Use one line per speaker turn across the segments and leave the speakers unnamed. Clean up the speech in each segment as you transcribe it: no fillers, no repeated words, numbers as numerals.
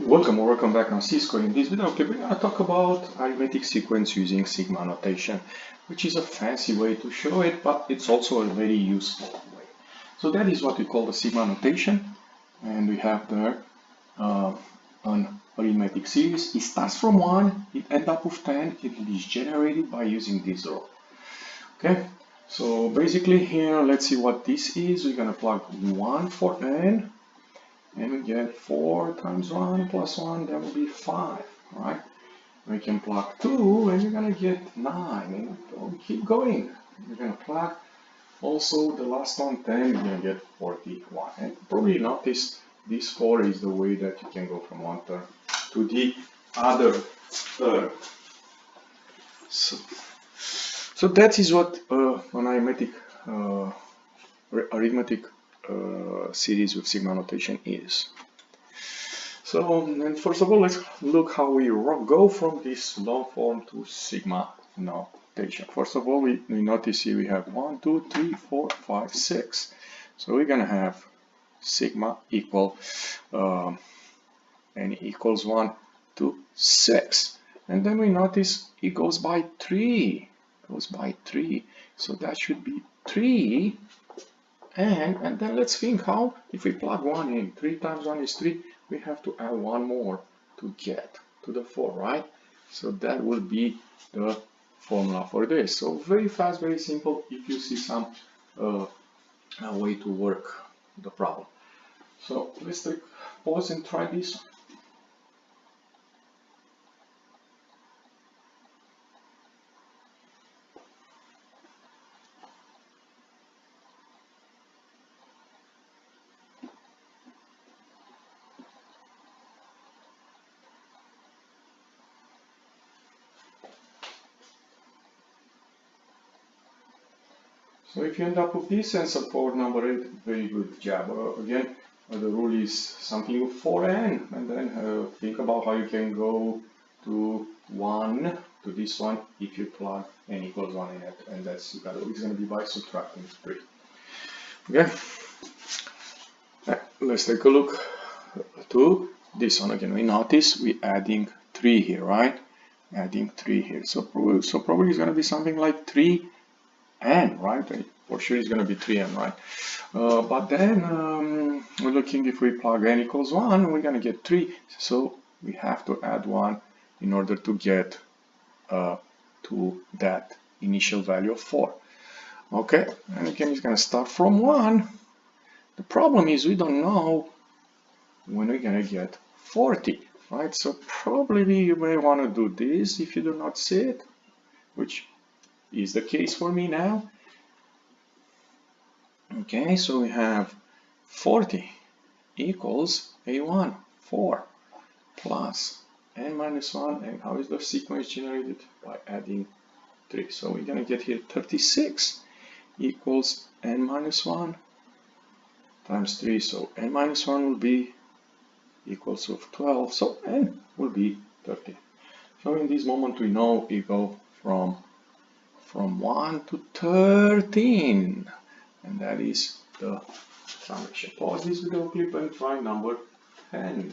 Welcome or welcome back on Cisco. In this video, we're going to talk about arithmetic sequence using sigma notation, which is a fancy way to show it, but it's also a very useful way. So that is what we call the sigma notation, and we have there an arithmetic series. It starts from 1, it ends up with 10, it is generated by using this row. Okay, so basically here, let's see what this is. We're going to plug 1 for n. And we get 4 times 1 plus 1, that will be 5, right? We can plug 2 and you're going to get 9, and we'll keep going. You're going to plug also the last one, 10, you're going to get 41. And probably notice this 4 is the way that you can go from one term to the other term. So that is what an arithmetic series with sigma notation is. So, and first of all, let's look how we go from this long form to sigma notation. First of all, we notice here we have 1, 2, 3, 4, 5, 6. So we're going to have sigma equal n equals 1 to 6. And then we notice it goes by 3. So that should be 3. And then let's think how, if we plug 1 in, 3 times 1 is 3, we have to add 1 more to get to the 4, right? So that will be the formula for this. So very fast, very simple, if you see some way to work the problem. So let's take pause and try this. So if you end up with this answer for number 8, very good job. Again, the rule is something with 4n, and then think about how you can go to 1 to this one if you plug n equals 1 in it, and that's it's going to be by subtracting 3. Okay, let's take a look to this one again. We notice we're adding 3 here, right? Adding 3 here. So probably it's going to be something like 3n, right? For sure it's going to be 3n, right? But then we're looking, if we plug n equals 1, we're going to get 3. So we have to add 1 in order to get to that initial value of 4. Okay, and again it's going to start from 1. The problem is we don't know when we're going to get 40, right? So probably you may want to do this if you do not see it, which is the case for me now. Okay, so we have 40 equals a1, 4 plus n minus 1, and how is the sequence generated? By adding 3. So we're going to get here 36 equals n minus 1 times 3. So n minus 1 will be equals of 12. So n will be 30. So in this moment we know we go from 1 to 13. And that is the summation. Pause this video clip and try number 10.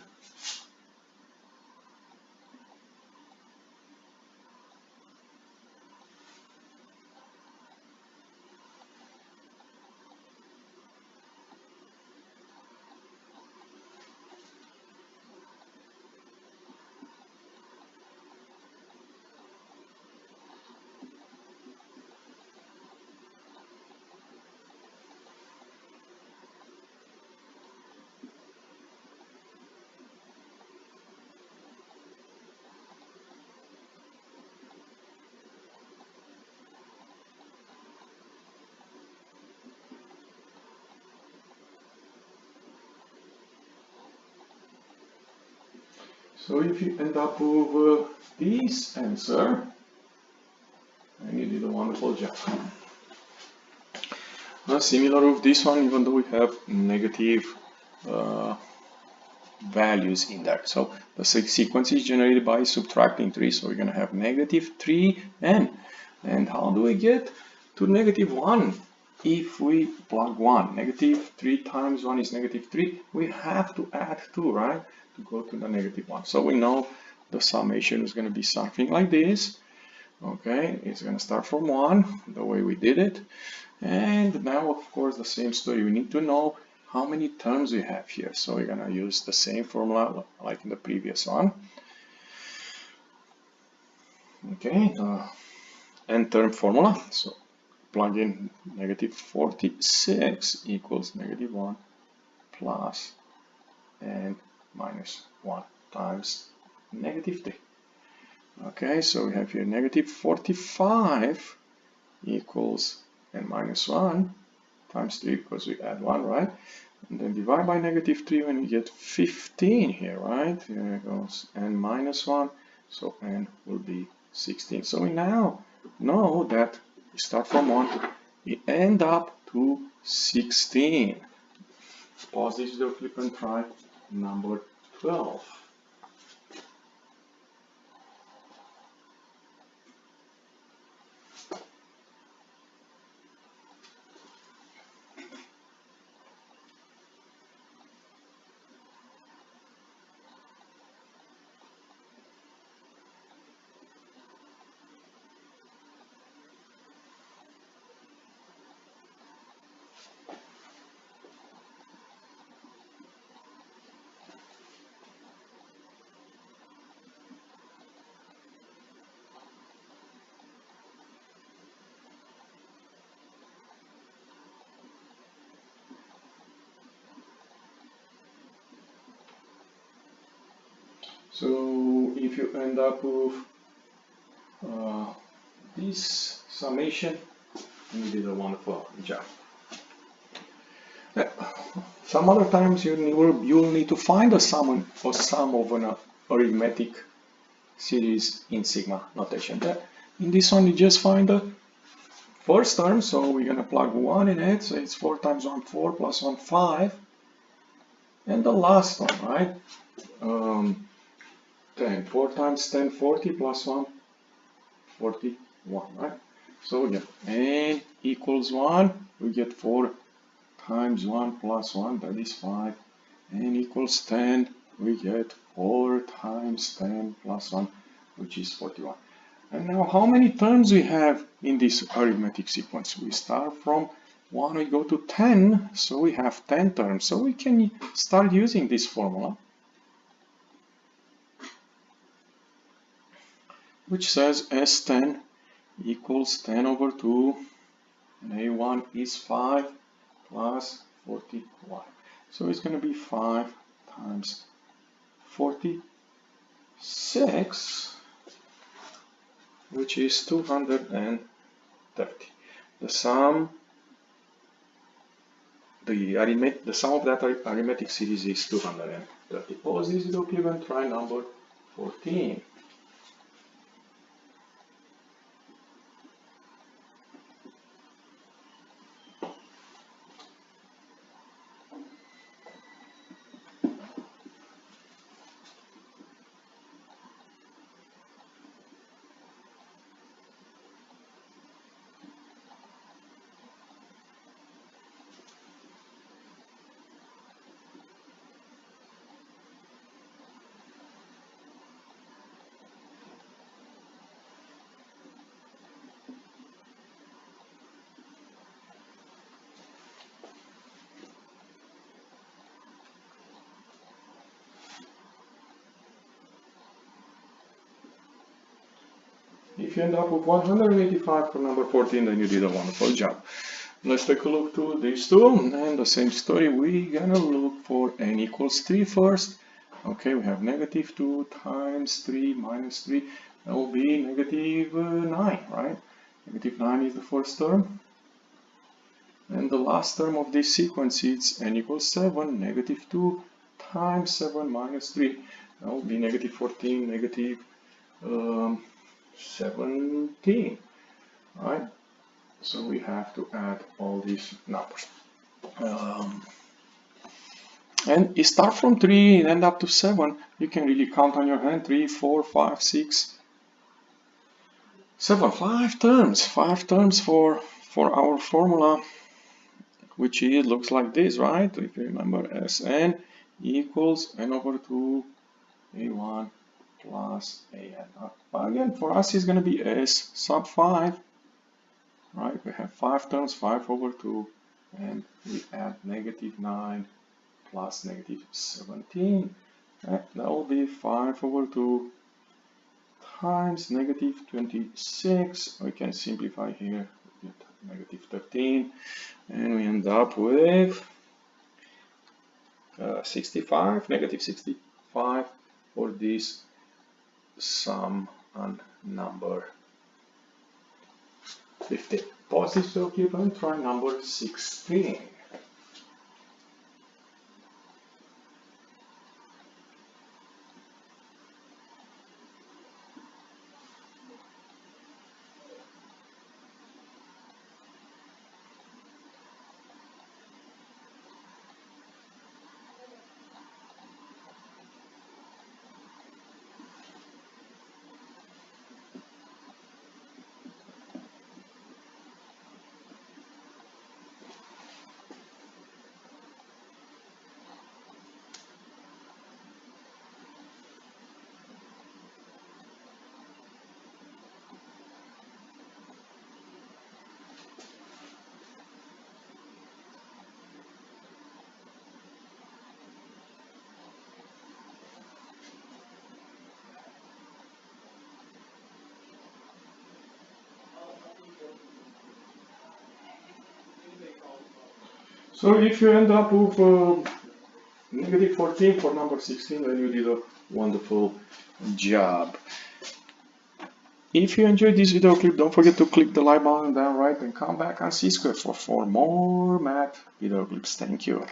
So if you end up with this answer, and you did a wonderful job. Similar with this one, even though we have negative values in there. So the sequence is generated by subtracting 3. So we're going to have negative 3n. And how do we get to negative 1? if we plug 1, negative 3 times 1 is negative 3, we have to add 2, right, to go to the negative 1. So we know the summation is going to be something like this. Okay, it's going to start from 1, the way we did it. And now, of course, the same story. We need to know how many terms we have here. So we're going to use the same formula like in the previous one. Okay, the n-term formula. So plug in negative 46 equals negative 1 plus and minus 1 times negative 3. Okay, so we have here negative 45 equals n minus 1 times 3 because we add 1, right? And then divide by negative 3 when we get 15 here, right? Here goes n minus 1, so n will be 16. So we now know that we start from 1, we end up to 16. Pause this video clip and try number 12. So if you end up with this summation, you did a wonderful job. Some other times you'll need to find a sum of an arithmetic series in sigma notation. In this one you just find the first term, so we're going to plug 1 in it, so it's 4 times 1, 4, plus 1, 5. And the last one, right? 10. 4 times 10, 40, plus 1, 41, right? So again, n equals 1, we get 4 times 1 plus 1, that is 5. N equals 10, we get 4 times 10 plus 1, which is 41. And now how many terms we have in this arithmetic sequence? We start from 1, we go to 10, so we have 10 terms. So we can start using this formula, which says S10 equals 10 over 2, and A1 is 5 plus 41. So it's going to be 5 times 46, which is 230. The sum of that arithmetic series is 230. Pause this video clip and try number 14. If you end up with 185 for number 14, then you did a wonderful job. Let's take a look to these two, and the same story. We're gonna look for n equals 3 first. Okay, we have negative 2 times 3 minus 3. That will be negative 9, right? Negative 9 is the first term. And the last term of this sequence is n equals 7, negative 2 times 7 minus 3. That will be negative 14, negative 17, right? So we have to add all these numbers. And you start from 3 and end up to 7. You can really count on your hand. 3, 4, 5, 6, 7. 5 terms. 5 terms for our formula. which is looks like this, right? If you remember, Sn equals n over 2 a1 plus an. But again, for us, it's going to be s sub 5, right? We have 5 terms, 5 over 2, and we add negative 9 plus negative 17. That will be 5 over 2 times negative 26. We can simplify here with negative 13, and we end up with 65, negative 65 for this sum and number 15. Pause this video clip and try number 16. So if you end up with negative 14 for number 16, then you did a wonderful job. If you enjoyed this video clip, don't forget to click the like button down right and come back and subscribe for more math video clips. Thank you.